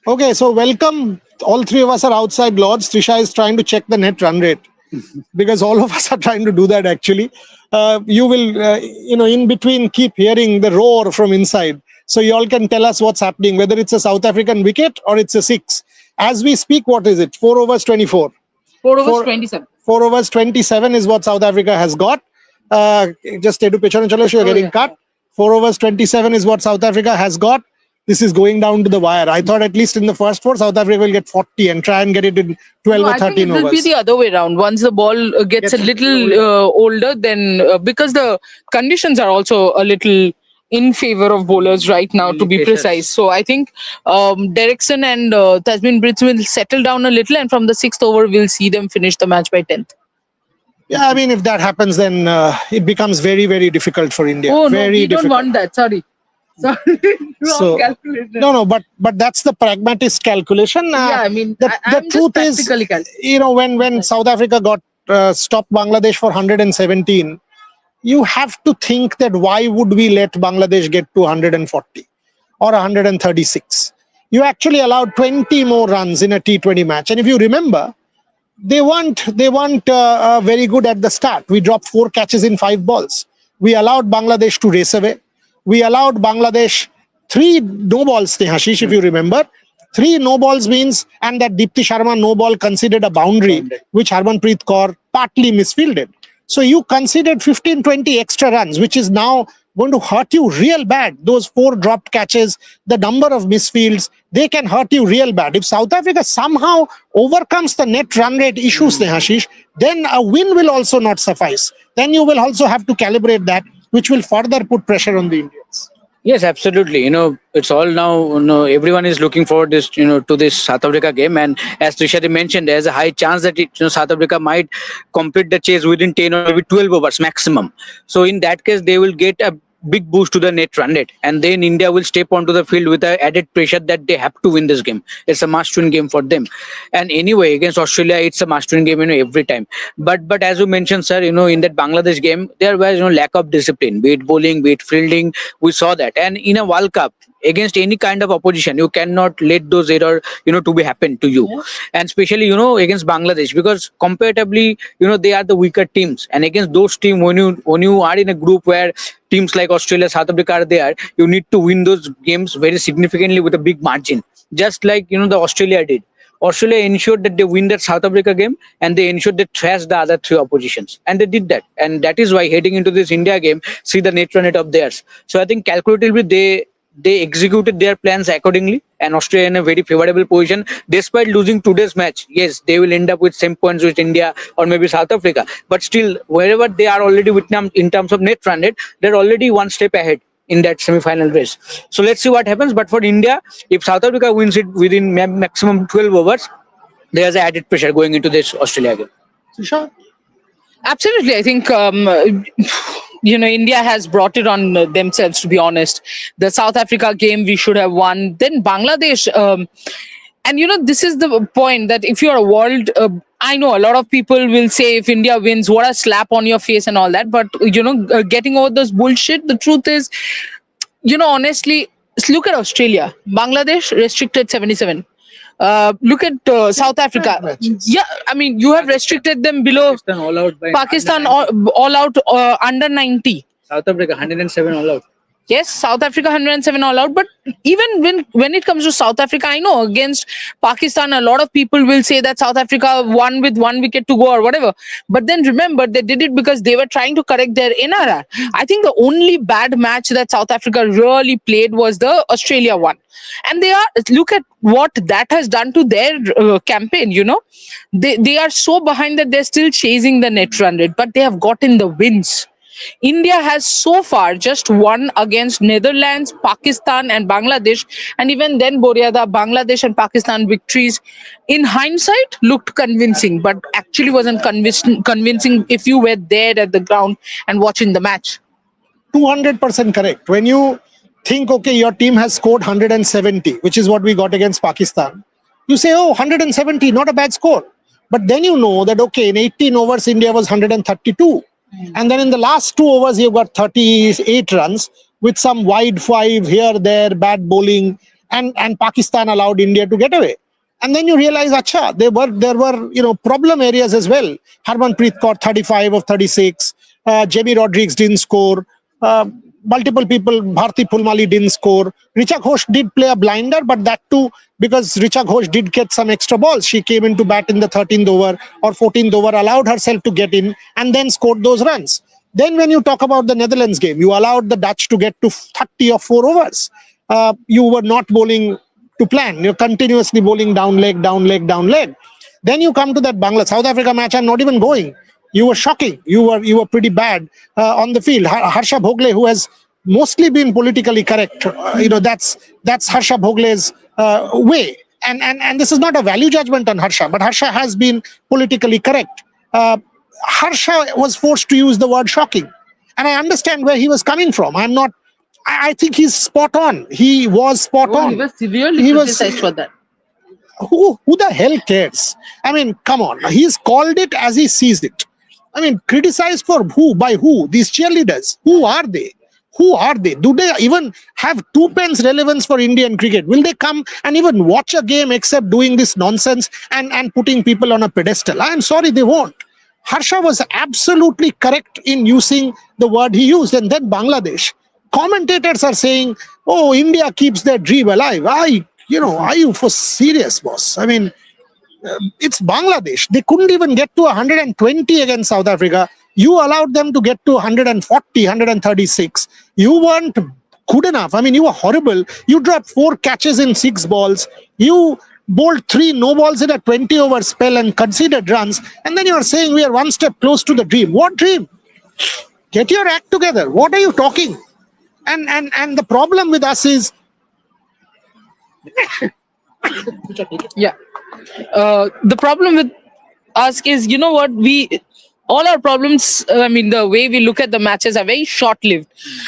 Okay, so welcome. All three of us are outside Lords. Trisha is trying to check the net run rate because all of us are trying to do that actually. You will, in between keep hearing the roar from inside. So you all can tell us what's happening, whether it's a South African wicket or it's a six. As we speak, what is it? 4 overs 24. 4 overs 27. 4 overs 27 is what South Africa has got. Just Edu Pichon Chalo, you're getting cut. 4 overs 27 is what South Africa has got. This is going down to the wire. I thought at least in the first 4, South Africa will get 40 and try and get it in 12 or 13 overs. I think it will be the other way around. Once the ball gets a little older, then because the conditions are also a little in favor of bowlers right now, to be precise. So I think Derrickson and Tasmin Brits will settle down a little, and from the 6th over, we'll see them finish the match by 10th. Yeah, I mean, if that happens, then it becomes very, very difficult for India. Oh, very no, we difficult. don't want that. Sorry. Wrong calculation. No, but that's the pragmatist calculation. Yeah, I mean, the truth is, when South Africa got stopped Bangladesh for 117, you have to think that why would we let Bangladesh get to 140 or 136? You actually allowed 20 more runs in a T20 match, and if you remember, they weren't very good at the start. We dropped 4 catches in 5 balls. We allowed Bangladesh to race away. We allowed Bangladesh 3 no balls, Hashish, if you remember. 3 no balls means, and that Deepti Sharma no ball considered a boundary, which Harmanpreet Kaur partly misfielded. So you considered 15-20 extra runs, which is now going to hurt you real bad. Those 4 dropped catches, the number of misfields, they can hurt you real bad. If South Africa somehow overcomes the net run rate issues, Hashish, then a win will also not suffice. Then you will also have to calibrate that, which will further put pressure on the Indians. Yes, absolutely. It's all now, everyone is looking forward to this South Africa game. And as Trishadi mentioned, there's a high chance that South Africa might complete the chase within 10 or maybe 12 overs maximum. So in that case, they will get a big boost to the net run rate, and then India will step onto the field with an added pressure that they have to win this game. It's a must-win game for them. And anyway, against Australia, it's a must-win game, every time. But as you mentioned, sir, in that Bangladesh game, there was lack of discipline, be it bowling, be it fielding. We saw that, and in a World Cup, against any kind of opposition, you cannot let those errors to be happen to you. And especially against Bangladesh, because comparatively they are the weaker teams, and against those teams, when you are in a group where teams like Australia, South Africa are there, you need to win those games very significantly with a big margin, just like the Australia did. Australia ensured that they win that South Africa game, and they ensured they thrashed the other 3 oppositions, and they did that. And that is why heading into this India game, see the net run rate of theirs. So I think calculatively they executed their plans accordingly, and Australia in a very favorable position despite losing today's match. Yes, they will end up with same points with India or maybe South Africa, but still, wherever they are already with them in terms of net run rate, they're already one step ahead in that semi-final race. So let's see what happens. But for India, if South Africa wins it within maximum 12 overs, there's added pressure going into this Australia game. Sure. Absolutely. I think India has brought it on themselves, to be honest. The South Africa game we should have won. Then Bangladesh, and this is the point, that if you're a world, I know a lot of people will say if India wins, what a slap on your face and all that. But getting over this bullshit, the truth is, honestly, look at Australia. Bangladesh restricted 77. Look at South Africa. Yeah, I mean, you have restricted them below. Pakistan all out under 90. South Africa 107 all out. Yes, South Africa 107 all out. But even when it comes to South Africa, I know against Pakistan, a lot of people will say that South Africa won with 1 wicket to go or whatever. But then remember, they did it because they were trying to correct their NRR. I think the only bad match that South Africa really played was the Australia one. And look at what that has done to their campaign. They are so behind that they're still chasing the net run rate, but they have gotten the wins. India has so far just won against Netherlands, Pakistan and Bangladesh, and even then, Boryada, Bangladesh and Pakistan victories in hindsight looked convincing, but actually wasn't convincing if you were there at the ground and watching the match. 200% correct. When you think, okay, your team has scored 170, which is what we got against Pakistan, you say, oh, 170, not a bad score. But then you know that, okay, in 18 overs, India was 132. And then in the last 2 overs, you've got 38 runs with some wide 5 here, there, bad bowling. and Pakistan allowed India to get away. And then you realize, acha, there were problem areas as well. Harmanpreet caught 35 of 36. Jamie Rodriguez didn't score. Multiple people, Bharti Phulmali didn't score. Richa Ghosh did play a blinder, but that too because Richa Ghosh did get some extra balls. She came into bat in the 13th over or 14th over, allowed herself to get in and then scored those runs. Then when you talk about the Netherlands game, you allowed the Dutch to get to 30 or 4 overs. You were not bowling to plan. You're continuously bowling down leg, down leg, down leg. Then you come to that South Africa match and not even going. You were shocking. You were pretty bad on the field. Harsha Bhogle, who has mostly been politically correct, that's Harsha Bhogle's way. And this is not a value judgment on Harsha, but Harsha has been politically correct. Harsha was forced to use the word shocking, and I understand where he was coming from. I think he's spot on. He was spot on. He was severely criticized for that. Who the hell cares? I mean, come on. He's called it as he sees it. I mean, criticized for who? By who? These cheerleaders. Who are they? Who are they? Do they even have 2 pence relevance for Indian cricket? Will they come and even watch a game except doing this nonsense and putting people on a pedestal? I am sorry, they won't. Harsha was absolutely correct in using the word he used. And then Bangladesh. Commentators are saying, oh, India keeps their dream alive. Are you for serious, boss? I mean, it's Bangladesh. They couldn't even get to 120 against South Africa. You allowed them to get to 140, 136. You weren't good enough. I mean, you were horrible. You dropped 4 catches in 6 balls. You bowled 3 no balls in a 20-over spell and conceded runs. And then you are saying we are one step close to the dream. What dream? Get your act together. What are you talking? And the problem with us is yeah. The problem with us is, you know what, all our problems, the way we look at the matches are very short-lived.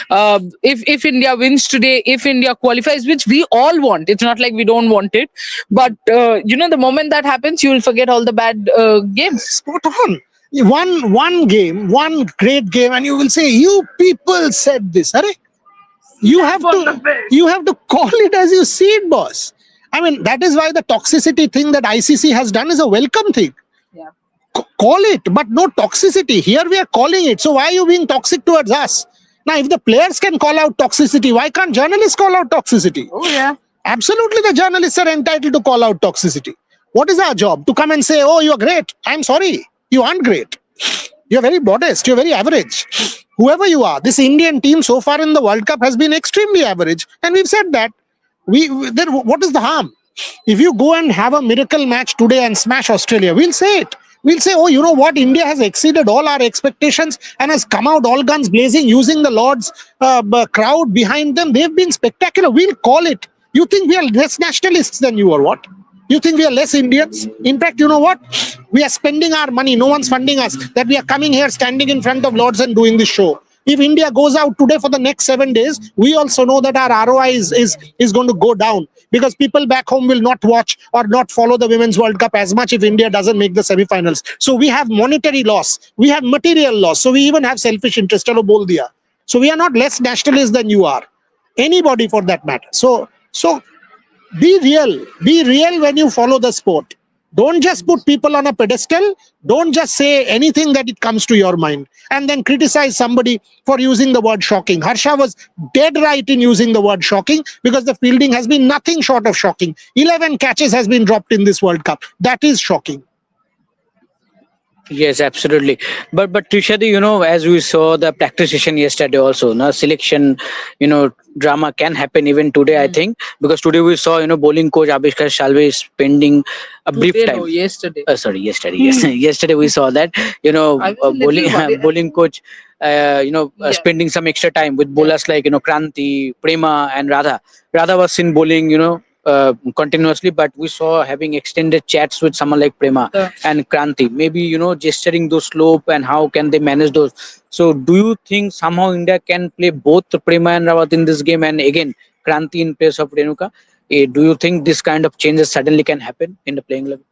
If India wins today, if India qualifies, which we all want, it's not like we don't want it, but the moment that happens, you will forget all the bad games. Spot on. One game, one great game, and you will say, you people said this. You have to call it as you see it, boss. I mean, that is why the toxicity thing that ICC has done is a welcome thing. Yeah. Call it, but no toxicity. Here we are calling it. So why are you being toxic towards us? Now, if the players can call out toxicity, why can't journalists call out toxicity? Oh, yeah. Absolutely, the journalists are entitled to call out toxicity. What is our job? To come and say, oh, you're great. I'm sorry. You aren't great. You're very modest. You're very average. Whoever you are, this Indian team so far in the World Cup has been extremely average. And we've said that. Then what is the harm? If you go and have a miracle match today and smash Australia, we'll say it. We'll say, oh, you know what? India has exceeded all our expectations and has come out all guns blazing using the Lord's crowd behind them. They've been spectacular. We'll call it. You think we are less nationalists than you or what? You think we are less Indians? In fact, you know what? We are spending our money. No one's funding us. That we are coming here, standing in front of Lords and doing this show. If India goes out today for the next 7 days, we also know that our ROI is going to go down because people back home will not watch or not follow the Women's World Cup as much if India doesn't make the semi-finals. So we have monetary loss. We have material loss. So we even have selfish interest. Chalo bol diya. So we are not less nationalist than you are. Anybody for that matter. So be real. Be real when you follow the sport. Don't just put people on a pedestal. Don't just say anything that it comes to your mind and then criticize somebody for using the word shocking. Harsha was dead right in using the word shocking because the fielding has been nothing short of shocking. 11 catches has been dropped in this World Cup. That is shocking. Yes, absolutely. But Trishadi, as we saw the practice session yesterday also, selection, drama can happen even today, I think, because today we saw, bowling coach Abhishek Shalve spending a brief time. No, yesterday. Yesterday. Yes, yesterday we saw that, bowling coach, spending some extra time with bowlers like, Kranti, Prema, and Radha. Radha was seen bowling, continuously, but we saw having extended chats with someone like Prema and Kranti, maybe gesturing those slope and how can they manage those. So do you think somehow India can play both Prema and Rawat in this game and again Kranti in place of Renuka? Do you think this kind of changes suddenly can happen in the playing level?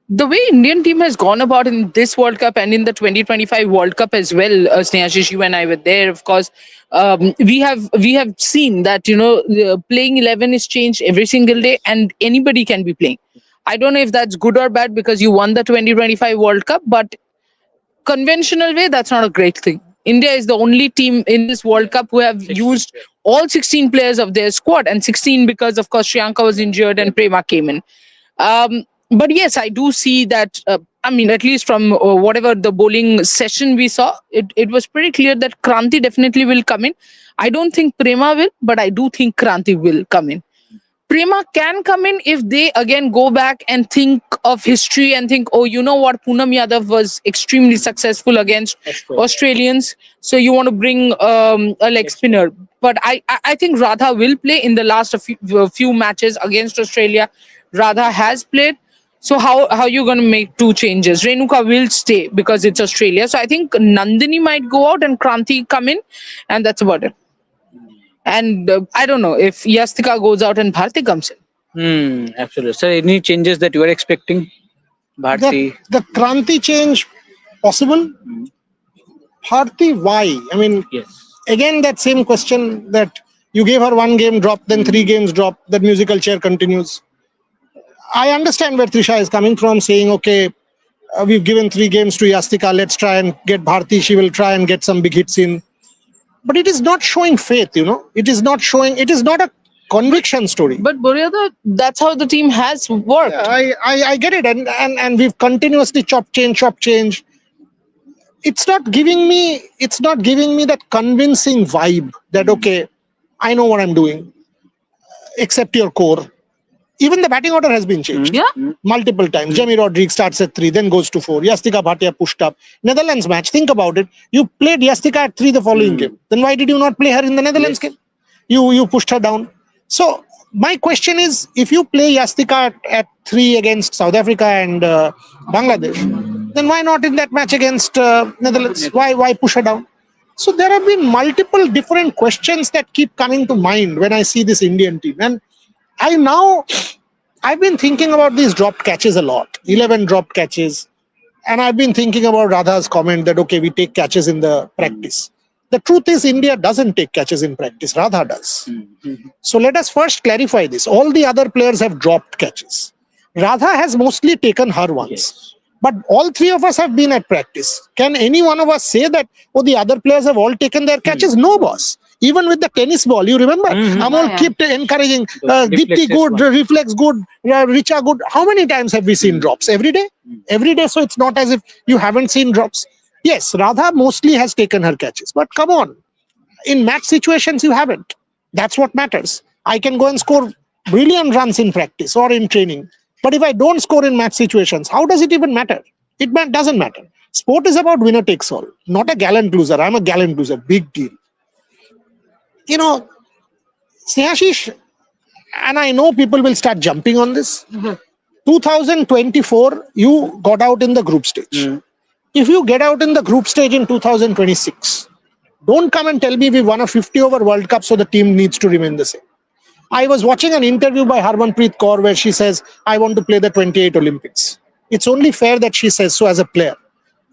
the way Indian team has gone about in this World Cup and in the 2025 World Cup as well, Snehashish, you and I were there, of course. We have seen that the playing 11 is changed every single day, and anybody can be playing. I don't know if that's good or bad because you won the 2025 World Cup, but conventional way, that's not a great thing. India is the only team in this World Cup who have used all 16 players of their squad, and 16 because, of course, Sriyanka was injured and Prema came in. But yes, I do see that. I mean, at least from whatever the bowling session we saw, it was pretty clear that Kranti definitely will come in. I don't think Prema will, but I do think Kranti will come in. Prema can come in if they again go back and think of history and think, oh, you know what, Poonam Yadav was extremely successful against Australians, so you want to bring a leg spinner. But I think Radha will play in the last few matches against Australia. Radha has played. So how are you going to make two changes? Renuka will stay because it's Australia. So I think Nandini might go out and Kranti come in, and that's about it. And I don't know if Yastika goes out and Bharti comes in. Absolutely. Sir, any changes that you are expecting? Bharti? The Kranti change possible. Bharti, why? I mean, Yes. Again, that same question that you gave her one game drop, then 3 games drop, that musical chair continues. I understand where Trisha is coming from, saying, okay, we've given 3 games to Yastika, let's try and get Bharti, she will try and get some big hits in. But it is not showing faith, It is not a conviction story. But Buryada, that's how the team has worked. I get it, and we've continuously chop change. It's not giving me that convincing vibe that okay, I know what I'm doing, except your core. Even the batting order has been changed multiple times. Jamie Rodriguez starts at 3, then goes to 4. Yastika Bhatia pushed up. Netherlands match, think about it. You played Yastika at 3 the following game. Then why did you not play her in the Netherlands game? You pushed her down. So my question is, if you play Yastika at 3 against South Africa and Bangladesh, then why not in that match against Netherlands? Why push her down? So there have been multiple different questions that keep coming to mind when I see this Indian team. And I've been thinking about these dropped catches a lot, 11 dropped catches. And I've been thinking about Radha's comment that, okay, we take catches in the practice. The truth is India doesn't take catches in practice, Radha does. So let us first clarify this. All the other players have dropped catches. Radha has mostly taken her ones. Yes. But all 3 of us have been at practice. Can any one of us say that, oh, the other players have all taken their catches? No, boss. Even with the tennis ball, you remember? Amol kept encouraging, Dipti good, Reflex good, Richa good. How many times have we seen drops? Every day? Every day, so it's not as if you haven't seen drops. Yes, Radha mostly has taken her catches. But come on, in match situations, you haven't. That's what matters. I can go and score brilliant runs in practice or in training. But if I don't score in match situations, how does it even matter? It doesn't matter. Sport is about winner takes all, not a gallant loser. I'm a gallant loser. Big deal. Snehashish, and I know people will start jumping on this. 2024, you got out in the group stage. If you get out in the group stage in 2026, don't come and tell me we won a 50-over World Cup, so the team needs to remain the same. I was watching an interview by Harmanpreet Kaur where she says, I want to play the 28 Olympics. It's only fair that she says so as a player.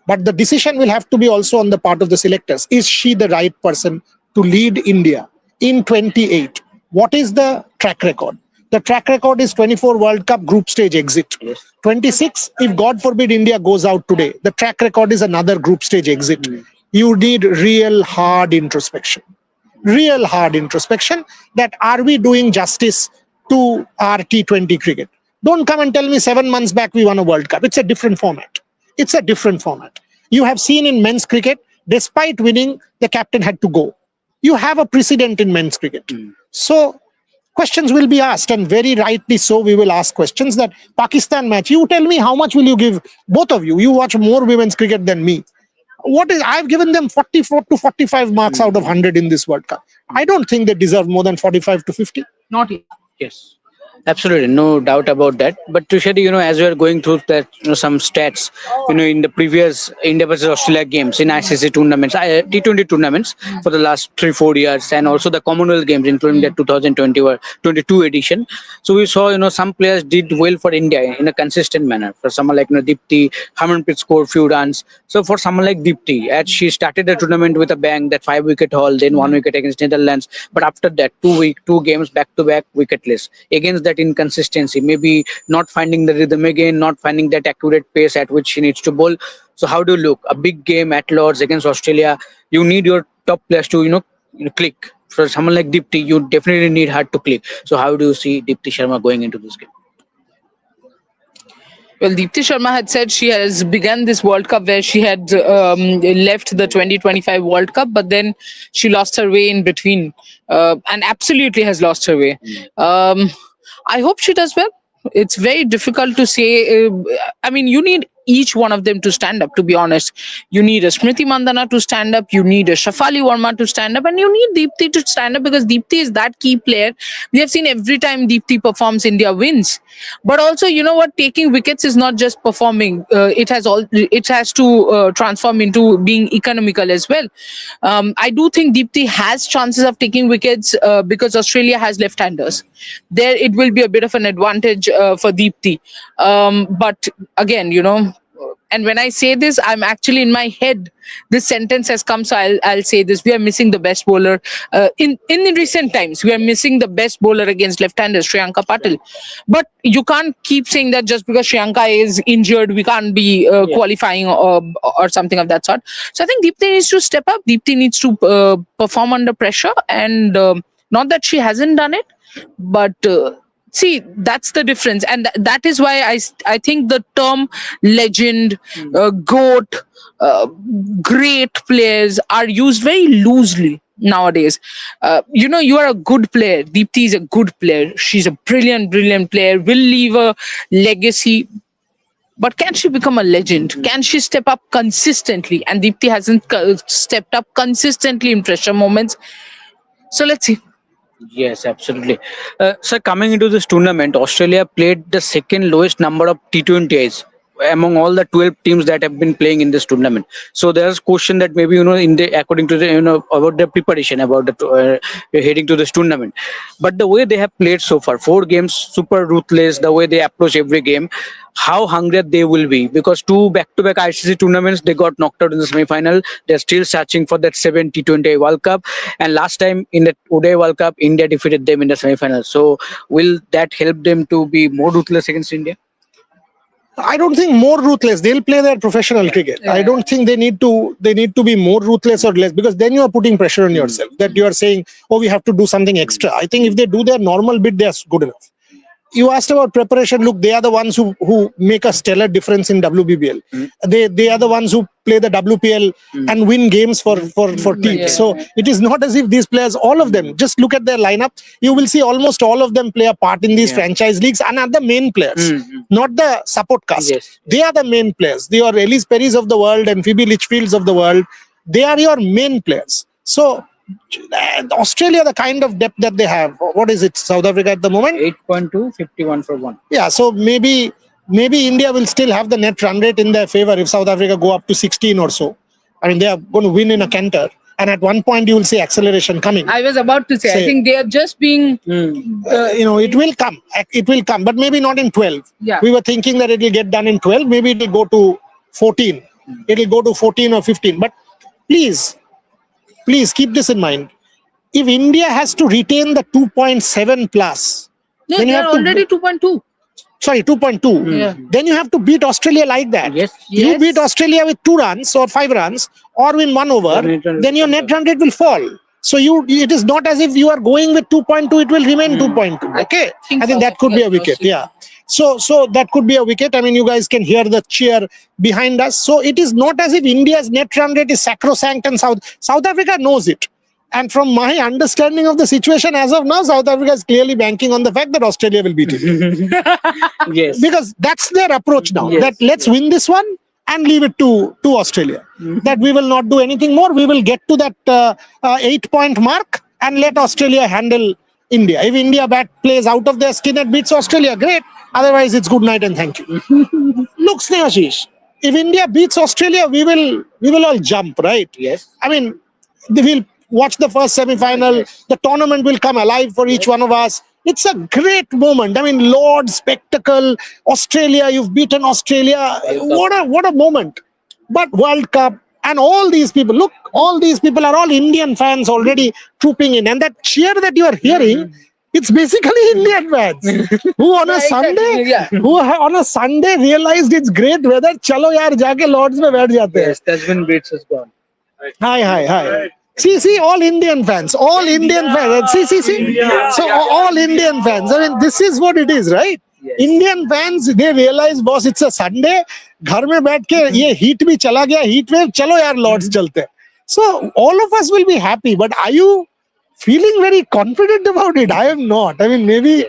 But the decision will have to be also on the part of the selectors. Is she the right person to lead India in 28? What is the track record? The track record is 24 World Cup group stage exit. 26, if God forbid India goes out today, the track record is another group stage exit. You need real hard introspection. Real hard introspection that are we doing justice to our T20 cricket? Don't come and tell me 7 months back we won a World Cup. It's a different format. It's a different format. You have seen in men's cricket, despite winning, the captain had to go. You have a precedent in men's cricket. So questions will be asked, and very rightly so we will ask questions. That Pakistan match, you tell me how much will you give, both of you watch more women's cricket than me. I've given them 44 to 45 marks out of 100 in this World Cup. I don't think they deserve more than 45 to 50. Not yet. Yes. Absolutely, no doubt about that. But Tushari, as we are going through that, some stats, in the previous India versus Australia games in ICC tournaments, T20 tournaments for the last 3-4 years, and also the Commonwealth Games, including the 2020 or 22 edition. So we saw, some players did well for India in a consistent manner. For someone like Deepti, Harmanpreet scored few runs. So for someone like Deepti, as she started the tournament with a bang, that 5 wicket haul, then 1 wicket against Netherlands, but after that, two games back to back wicketless. Against that inconsistency, maybe not finding the rhythm again, not finding that accurate pace at which she needs to bowl. So how do you look? A big game at Lords against Australia, you need your top players to click. For someone like Deepti, you definitely need her to click. So how do you see Deepti Sharma going into this game? Well, Deepti Sharma had said she has begun this World Cup where she had left the 2025 World Cup, but then she lost her way in between, and absolutely has lost her way. I hope she does well. It's very difficult to say. I mean, you need each one of them to stand up, to be honest. You need a Smriti Mandana to stand up, you need a Shafali Verma to stand up, and you need Deepti to stand up, because Deepti is that key player. We have seen every time Deepti performs, India wins. But also, you know what, taking wickets is not just performing. It has to transform into being economical as well. I do think Deepti has chances of taking wickets because Australia has left-handers. There it will be a bit of an advantage for Deepti. But again, and when I say this, I'm actually in my head, this sentence has come, so I'll say this: we are missing the best bowler in recent times. We are missing the best bowler against left-handers, Shriyanka Patil. But you can't keep saying that just because Shriyanka is injured, we can't be qualifying or something of that sort. So I think Deepti needs to step up. Deepti needs to perform under pressure, and not that she hasn't done it, but see, that's the difference, and that is why I think the term legend, goat, great players are used very loosely nowadays. You are a good player. Deepti is a good player. She's a brilliant player, will leave a legacy. But can she become a legend? Can she step up consistently? And Deepti hasn't stepped up consistently in pressure moments. So let's see. Yes, absolutely. Sir, coming into this tournament, Australia played the second lowest number of T20Is among all the 12 teams that have been playing in this tournament. So there's question that maybe according to the about the preparation, about the heading to this tournament, but the way they have played so far, 4 games, super ruthless, the way they approach every game, how hungry they will be, because 2 back-to-back ICC tournaments they got knocked out in the semi-final. They're still searching for that 7 T20 World Cup, and last time in the ODI World Cup, India defeated them in the semi-final. So will that help them to be more ruthless against India? I don't think more ruthless. They'll play their professional cricket. I don't think they need to be more ruthless or less, because then you are putting pressure on yourself, that you are saying, oh, we have to do something extra. I think if they do their normal bit, they're good enough. You asked about preparation. Look, they are the ones who make a stellar difference in WBBL. They are the ones who play the WPL and win games for teams. So it is not as if these players, all of them, just look at their lineup. You will see almost all of them play a part in these franchise leagues and are the main players, not the support cast. Yes. They are the main players. They are Ellis Perrys of the world and Phoebe Litchfields of the world. They are your main players. So Australia, the kind of depth that they have, what is it, South Africa at the moment? 8.2, 51 for 1. Yeah, so maybe India will still have the net run rate in their favor if South Africa go up to 16 or so. I mean, they are going to win in a canter. And at one point, you will see acceleration coming. I was about to say, I think they are just being... it will come. It will come, but maybe not in 12. Yeah. We were thinking that it will get done in 12. Maybe it will go to 14. It will go to 14 or 15. But please keep this in mind. If India has to retain the 2.7 plus, No, then they you are have to already 2.2. Sorry, 2.2. Then you have to beat Australia like that. Yes. You beat Australia with 2 runs or 5 runs or win 1 over, then your net run rate will fall. So it is not as if you are going with 2.2, it will remain 2.2. Okay. I think that could be a wicket. Yeah. So that could be a wicket. I mean, you guys can hear the cheer behind us. So it is not as if India's net run rate is sacrosanct, and South Africa knows it. And from my understanding of the situation as of now, South Africa is clearly banking on the fact that Australia will beat it. Yes. Because that's their approach now. Yes. That let's win this one and leave it to Australia. That we will not do anything more. We will get to that 8-point mark and let Australia handle India. If India plays out of their skin and beats Australia, great. Otherwise, it's good night and thank you. Look, Snehashish, if India beats Australia, we will all jump, right? Yes. I mean, we'll watch the first semi-final. Yes. The tournament will come alive for each one of us. It's a great moment. I mean, Lord, spectacle. Australia, you've beaten Australia. What a moment. But World Cup and all these people, look, all these people are all Indian fans already trooping in. And that cheer that you are hearing, it's basically Indian fans who on a Sunday realized it's great weather. Chalo yaar, jaake Lords mein baith jate hain. Yes, Tasman beats has gone. Hi. See, all Indian fans. See. So, all Indian fans. I mean, this is what it is, right? Yes. Indian fans, they realize, boss, it's a Sunday. घर में बैठ के ये heat भी चला गया, heat wave, चलो यार Lords चलते हैं. So, all of us will be happy. But are you feeling very confident about it? I am not. I mean, maybe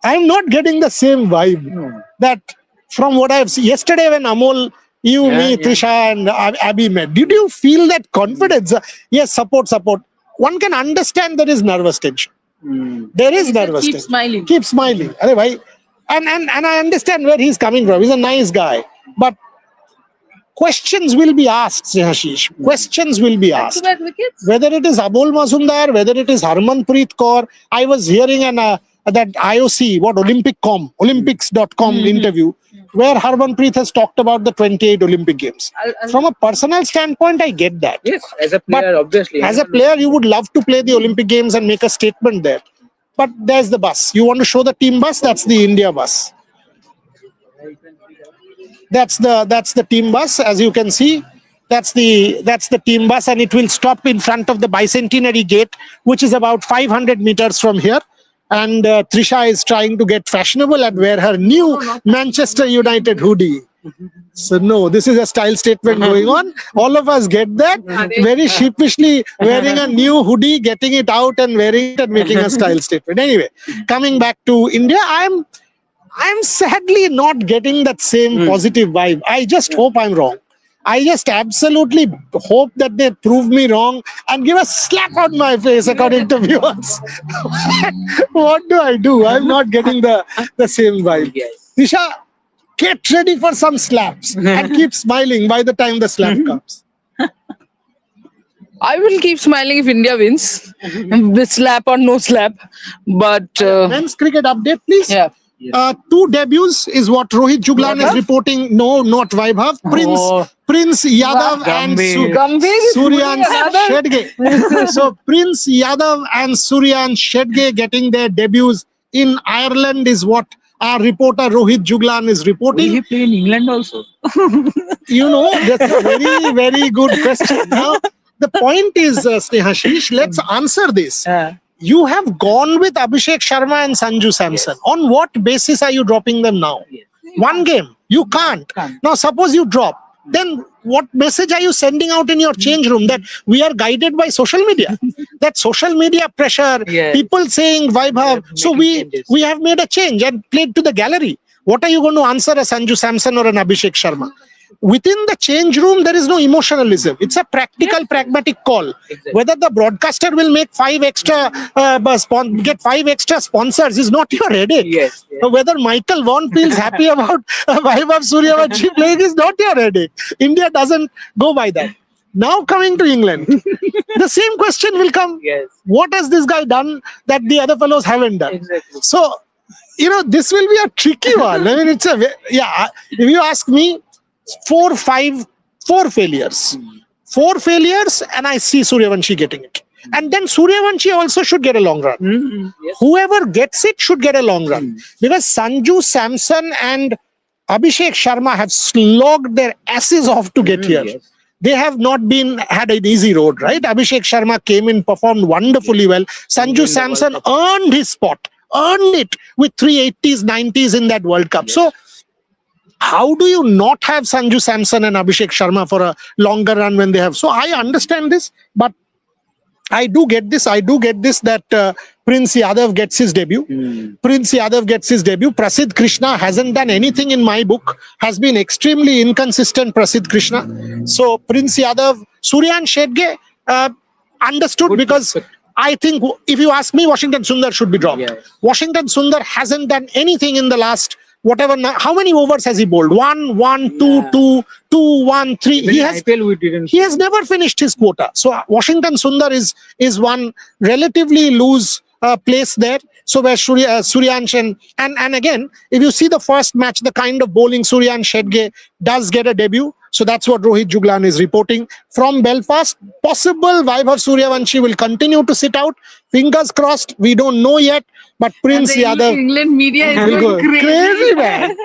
I'm not getting the same vibe that from what I've seen. Yesterday when Amol, you, me, Trisha and Abby met, did you feel that confidence? Yes, support. One can understand there is nervous tension. There is nervous tension. Keep smiling. Arey bhai. And I understand where he's coming from. He's a nice guy. But questions will be asked, Snehashish. Questions will be asked. Whether it is Abul Mazumdar, whether it is Harmanpreet Kaur. I was hearing that IOC, Olympics.com interview, where Harmanpreet has talked about the 28 Olympic Games. From a personal standpoint, I get that. Yes, as a player, obviously. As a player, you would love to play the Olympic Games and make a statement there. But there's the bus. You want to show the team bus? That's the India bus. That's the team bus, as you can see. That's the team bus, and it will stop in front of the Bicentenary Gate, which is about 500 meters from here. And Trisha is trying to get fashionable and wear her new Manchester United hoodie. So no, this is a style statement going on. All of us get that. Very sheepishly wearing a new hoodie, getting it out and wearing it and making a style statement. Anyway, coming back to India, I'm sadly not getting that same positive vibe. I just hope I'm wrong. I just absolutely hope that they prove me wrong and give a slap on my face according to viewers. What do I do? I'm not getting the same vibe. Yes. Tisha, get ready for some slaps and keep smiling by the time the slap comes. I will keep smiling if India wins, with slap or no slap. But Men's cricket update, please. yeah. 2 debuts is what Rohit Juglan is reporting. No, not Vaibhav. Prince Yadav and Suryan Shedge. So Prince Yadav and Suryan Shedge getting their debuts in Ireland is what our reporter Rohit Juglan is reporting. Will he play in England also? That's a very, very good question. Now, the point is, Snehashish, let's answer this. You have gone with Abhishek Sharma and Sanju Samson. Yes. On what basis are you dropping them now? Yes. One game. You can't. Now, suppose you drop. Then what message are you sending out in your change room? That we are guided by social media. That social media pressure, people saying Vaibhav. So we have made a change and played to the gallery. What are you going to answer a Sanju Samson or an Abhishek Sharma? Within the change room, there is no emotionalism. It's a practical, pragmatic call. Exactly. Whether the broadcaster will make 5 extra, get 5 extra sponsors is not your headache. Yes. Whether Michael Vaughan feels happy about Vaibhav Suryavanshi playing is not your headache. India doesn't go by that. Now coming to England, the same question will come. Yes. What has this guy done that the other fellows haven't done? Exactly. So, this will be a tricky one. I mean, if you ask me, 4 failures. 4 failures, and I see Suryavanshi getting it. And then Suryavanshi also should get a long run. Yes. Whoever gets it should get a long run. Because Sanju Samson and Abhishek Sharma have slogged their asses off to get here. Yes. They have not had an easy road, right? Abhishek Sharma came in, performed wonderfully well. Sanju Samson earned his spot, earned it with 380s, 90s in that World Cup. So, how do you not have Sanju Samson and Abhishek Sharma for a longer run when they have? So I understand this, but I do get this. That Prince Yadav gets his debut. Prince Yadav gets his debut. Prasidh Krishna hasn't done anything in my book. Has been extremely inconsistent, Prasidh Krishna. So Prince Yadav, Suryan Shedge, understood because I think if you ask me, Washington Sundar should be dropped. Yeah. Washington Sundar hasn't done anything in the last whatever. How many overs has he bowled? 1, 1, 2, 2, 2, 1, 3. Even He has. IPL we didn't. He has never finished his quota. So Washington Sundar is one relatively loose place there. So where Suryansh and again, if you see the first match, the kind of bowling Suryansh Shedge does get a debut. So that's what Rohit Juglan is reporting from Belfast. Possible Vaibhav Suryavanshi will continue to sit out. Fingers crossed. We don't know yet. But Prince Yadav, England media is will going go crazy, man.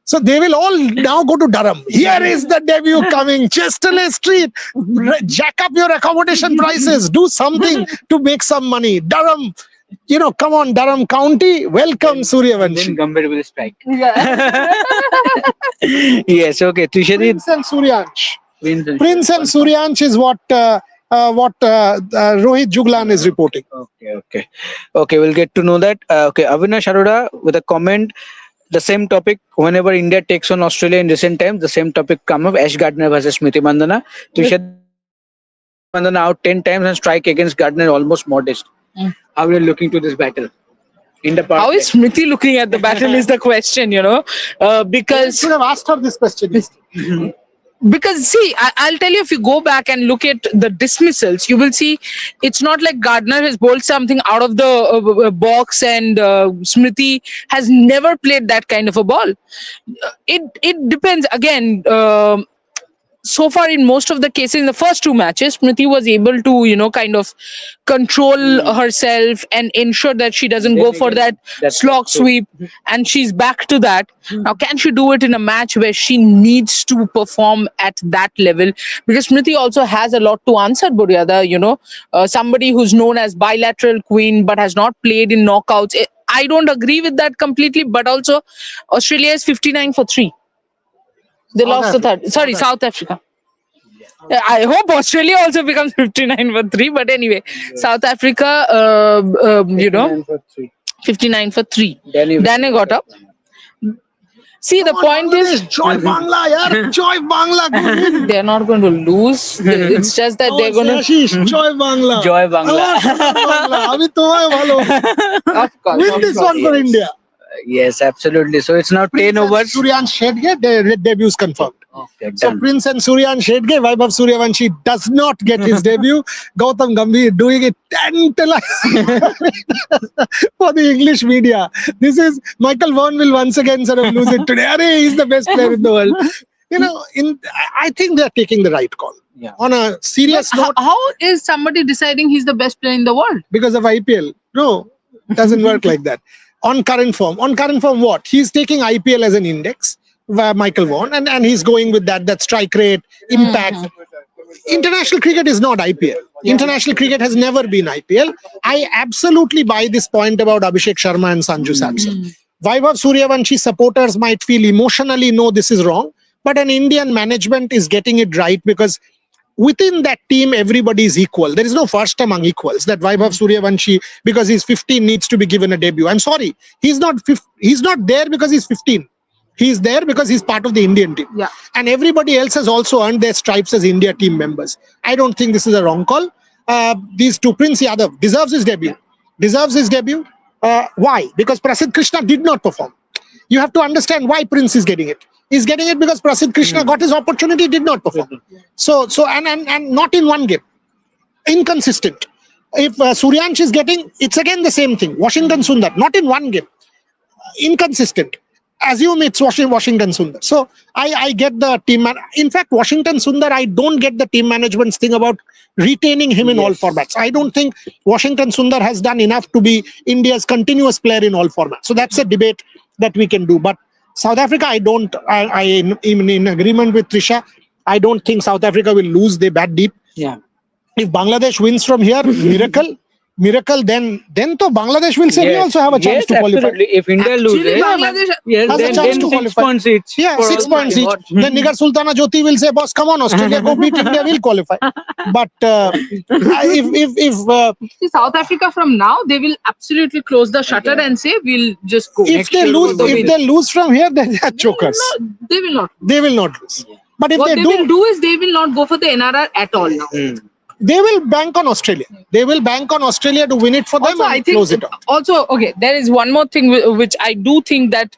So they will all now go to Durham. Here is the debut coming. Chesterley Street. Jack up your accommodation prices. Do something to make some money. Durham, come on, Durham County. Welcome, Suryavanshi. Then Gambhir will strike. Yeah. Yes, okay. Trishadi, Prince and Suryansh. Prince Prince and Suryansh is what Rohit Juglan is reporting. Okay, we'll get to know that. Okay, Avinash Arora with a comment. The same topic, whenever India takes on Australia in recent times, the same topic come up. Ash Gardner versus Smriti Mandhana. Trishadi Mandhana out 10 times and strike against Gardner almost modest. How are you looking to this battle? In the How is Smriti looking at the battle is the question, because should have asked her this question. Because see, I'll tell you, if you go back and look at the dismissals, you will see it's not like Gardner has bowled something out of the box and Smriti has never played that kind of a ball. It depends again. So far, in most of the cases, in the first two matches, Smriti was able to, kind of control herself and ensure that she doesn't go for that slog sweep, and she's back to that. Now, can she do it in a match where she needs to perform at that level? Because Smriti also has a lot to answer, Buryada, somebody who's known as bilateral queen but has not played in knockouts. I don't agree with that completely, but also Australia is 59 for 3. They lost the third. Sorry, South Africa. I hope Australia also becomes 59 for 3. But anyway, South Africa, 59 for 3. Dane got up. See, the point is, Joy Bangla, yaar. Joy Bangla. they're not going to lose. It's just that they're going to. Joy Bangla. Joy Bangla. Abhi tumhare bhalo. Of course. Win this one for India. Yes, absolutely. So it's now 10 overs. Suryansh Shedge, their debuts confirmed. Okay, So done. Prince and Suryansh Shedge, Vaibhav Suryavanshi does not get his debut. Gautam Gambhir doing it tantalizing for the English media. This is Michael Vaughan will once again sort of lose it today. Arey, he's the best player in the world. I think they're taking the right call. Yeah. On a serious note, How is somebody deciding he's the best player in the world? because of IPL. No, it doesn't work like that. On current form what? He's taking IPL as an index, Michael Vaughan, and he's going with that strike rate, impact. International cricket is not IPL. International cricket has never been IPL. I absolutely buy this point about Abhishek Sharma and Sanju Samson. Vaibhav Suryavanshi supporters might feel emotionally, no, this is wrong, but an Indian management is getting it right because within that team, everybody is equal. There is no first among equals. That Vaibhav Suryavanshi, because he's 15, needs to be given a debut. I'm sorry, he's not there because he's 15. He's there because he's part of the Indian team. Yeah. And everybody else has also earned their stripes as India team members. I don't think this is a wrong call. These two, Prince Yadav deserves his debut. Why? Because Prasidh Krishna did not perform. You have to understand why Prince is getting it. He's getting it because Prasidh Krishna got his opportunity, did not perform. So and not in one game. Inconsistent. If Suryansh is getting, it's again the same thing. Washington Sundar, not in one game. Inconsistent. Assume it's Washington Sundar. So I get the team. In fact, Washington Sundar, I don't get the team management's thing about retaining him in all formats. I don't think Washington Sundar has done enough to be India's continuous player in all formats. So that's a debate that we can do. But South Africa, I am in agreement with Trisha. I don't think South Africa will lose. They bat deep. Yeah. If Bangladesh wins from here, miracle, then to Bangladesh will say we also have a chance to qualify. Absolutely. If India loses, Bangladesh has a chance to 6 qualify. points each. Yeah, for 6 all points each. what? Then Nigar Sultana Jyoti will say, boss, come on, Australia, go beat India, we'll qualify. But if See, South Africa from now, they will absolutely close the shutter and say, we'll just go. they lose from here, then they are chokers. They will not. They will not lose. But if What they they do, will do is they will not go for the NRR at all now. They will bank on Australia. They will bank on Australia to win it for them Also, and I think close it off. also, okay, there is one more thing which I do think that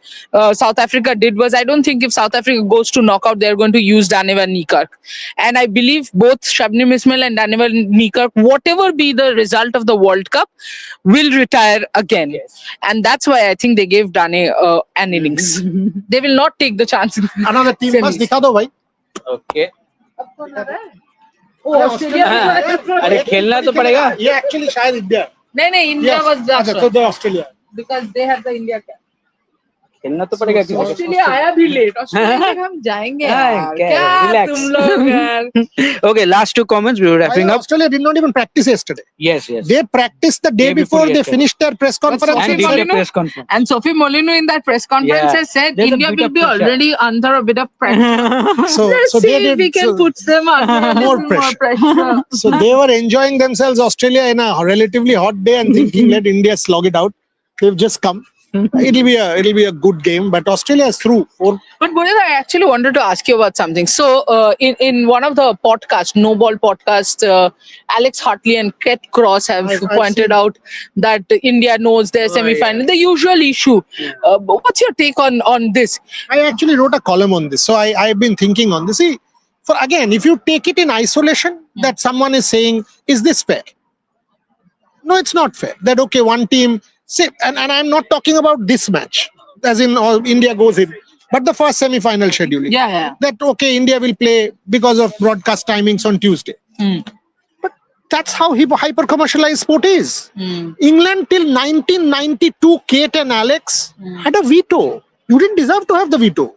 South Africa did was, I don't think if South Africa goes to knockout, they're going to use Daniel Niekerk. And I believe both Shabnim Ismail and Daniel Niekerk, whatever be the result of the World Cup, will retire again. Yes. And that's why I think they gave Dane an innings. They will not take the chance. Another team Semis. bus दिखा दो भाई. Okay. Oh, Australia. अरे खेलना तो पड़ेगा. ये actually शायद India. No, India was अच्छा just तो the Australia. because they have the India cap. खेलना तो पड़ेगा किसी को. ऑस्ट्रेलिया आया भी लेट. ऑस्ट्रेलिया तक हम जाएंगे यार. क्या, क्या relax. तुम लोग यार. Okay, last two comments. We were wrapping up. Australia did not even practice yesterday. Yes, yes. They practiced the day Day before before they yesterday. finished their press conference. And Sophie did the Molino- press conference. And Sophie Molino in that press conference Yeah. has said There's a India bit will of be pressure. already under a bit of pressure. So Let's they see if did. we can So, put them under a More little more pressure. pressure. so they were enjoying themselves, Australia, in a relatively hot day and thinking, let India slog it out. They've just come. It'll be a good game, but Australia is through. But Boris, I actually wanted to ask you about something. So, in one of the podcasts, No Ball podcast, Alex Hartley and Kate Cross have I've pointed seen. out that India knows their semi-final, yeah. the usual issue. What's your take on this? I actually wrote a column on this, so I've been thinking on this. See, for again, if you take it in isolation, that someone is saying, is this fair? No, it's not fair. That okay, one team. See, and I'm not talking about this match, as in all India goes in, but the first semi-final scheduling. Yeah. That okay, India will play because of broadcast timings on Tuesday. But that's how hyper commercialized sport is. England till 1992, Kate and Alex had a veto. You didn't deserve to have the veto.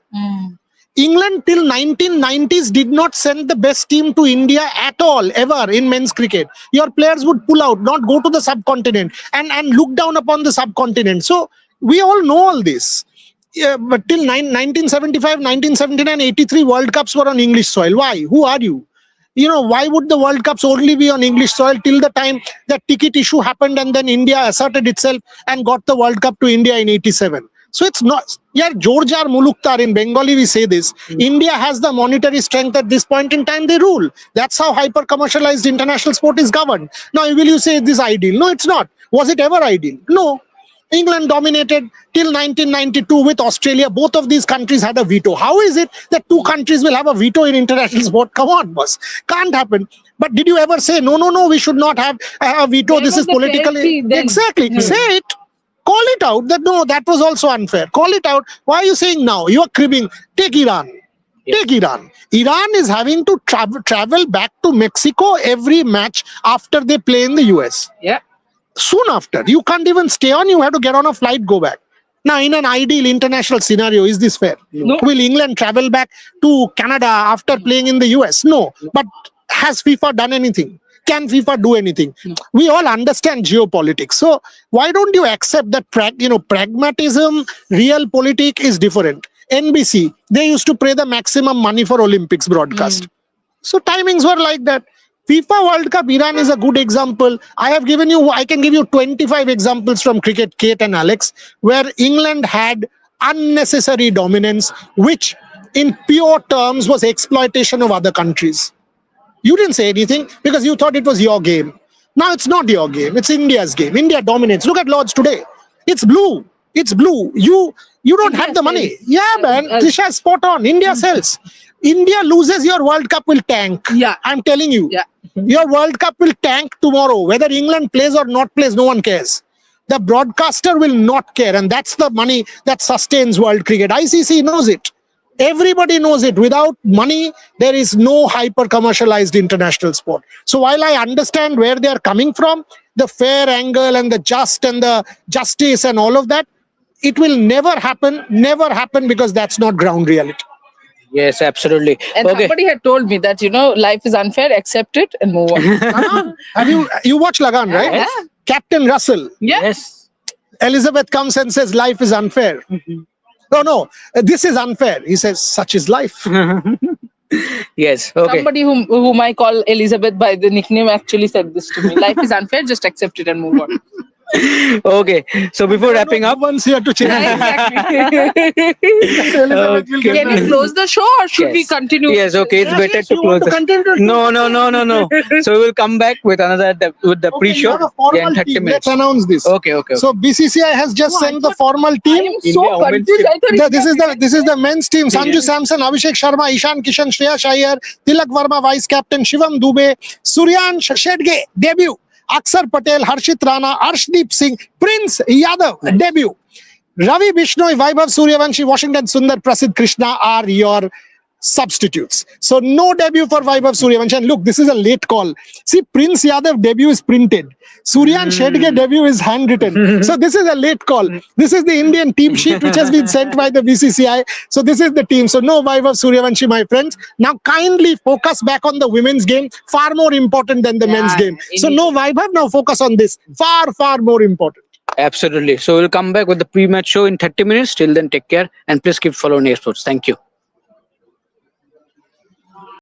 England till 1990s did not send the best team to India at all, ever in men's cricket. Your players would pull out, not go to the subcontinent and look down upon the subcontinent. So we all know all this. Yeah, but till 1975, 1979, 83 World Cups were on English soil. Why? Who are you? You know, why would the World Cups only be on English soil till the time that ticket issue happened and then India asserted itself and got the World Cup to India in 87? So it's not, yeah, Jorjar Muluktar, in Bengali we say this. India has the monetary strength at this point in time, they rule. That's how hyper commercialized international sport is governed. Now, will you say this ideal? No, it's not. Was it ever ideal? No. England dominated till 1992 with Australia. Both of these countries had a veto. How is it that two countries will have a veto in international sport? Come on, boss. Can't happen. But did you ever say, no, we should not have a veto. Where This was is the politically. fairness then? Exactly. Say it. Call it out that no, that was also unfair. Call it out. Why are you saying now? You are cribbing. Take Iran. Take Iran. Iran is having to travel back to Mexico every match after they play in the US. Yeah. Soon after. You can't even stay on. You have to get on a flight, go back. Now, in an ideal international scenario, is this fair? No. Will England travel back to Canada after playing in the US? No. But has FIFA done anything? Can FIFA do anything? We all understand geopolitics. So why don't you accept that pragmatism, real politics is different? NBC, they used to pay the maximum money for Olympics broadcast. So timings were like that. FIFA World Cup, Iran is a good example. I can give you 25 examples from cricket, Kate and Alex, where England had unnecessary dominance, which in pure terms was exploitation of other countries. You didn't say anything because you thought it was your game. Now it's not your game. It's India's game. India dominates. Look at Lords today. It's blue. It's blue. You don't have the money. Yeah, man. Trisha is spot on. India sells. India loses, your World Cup will tank. Yeah. I'm telling you. Yeah. Your World Cup will tank tomorrow. Whether England plays or not plays, no one cares. The broadcaster will not care. And that's the money that sustains world cricket. ICC knows it. Everybody knows it. Without money, there is no hyper-commercialized international sport. So while I understand where they are coming from, the fair angle and the just and the justice and all of that, it will never happen because that's not ground reality. Yes, absolutely. And Okay. somebody had told me that, life is unfair, accept it and move on. Have you watch Lagan, right? Yeah. Captain Russell. Yeah. Yes. Elizabeth comes and says, life is unfair. No, this is unfair. He says, such is life. Yes. Okay. Somebody whom I call Elizabeth by the nickname actually said this to me. Life is unfair, just accept it and move on. Okay, so before wrapping up, Once here to change. Exactly. Can you close the show or should we Yes. continue? Yes, okay, it's better to You want close. to continue to- No. So we will come back with another with the Okay, you pre-show. have a formal Yeah, in 30 team. minutes. Let's announce this. Okay. So BCCI has just No, I sent the thought- formal I team. am so India women's confused. I thought This is the men's team. Sanju Samson, Abhishek Sharma, Ishan Kishan, Shreya Iyer, Tilak Verma, vice captain, Shivam Dubey, Suryansh Shedge, debut. Aksar Patel, Harshit Rana, Arshdeep Singh, Prince Yadav, debut. Ravi Bishnoi, Vaibhav Suryavanshi, Washington Sundar, Prasidh Krishna are your substitutes. So no debut for Vaibhav Suryavanshi. And look, this is a late call. See, Prince Yadav debut is printed. Suryan Shedge debut is handwritten. So this is a late call. This is the Indian team sheet which has been sent by the BCCI. So this is the team. So no Vaibhav Suryavanshi, my friends. Now kindly focus back on the women's game. Far more important than the men's game. So no Vaibhav, now focus on this. Far more important. Absolutely. So we'll come back with the pre-match show in 30 minutes. Till then, take care and please keep following esports. Thank you.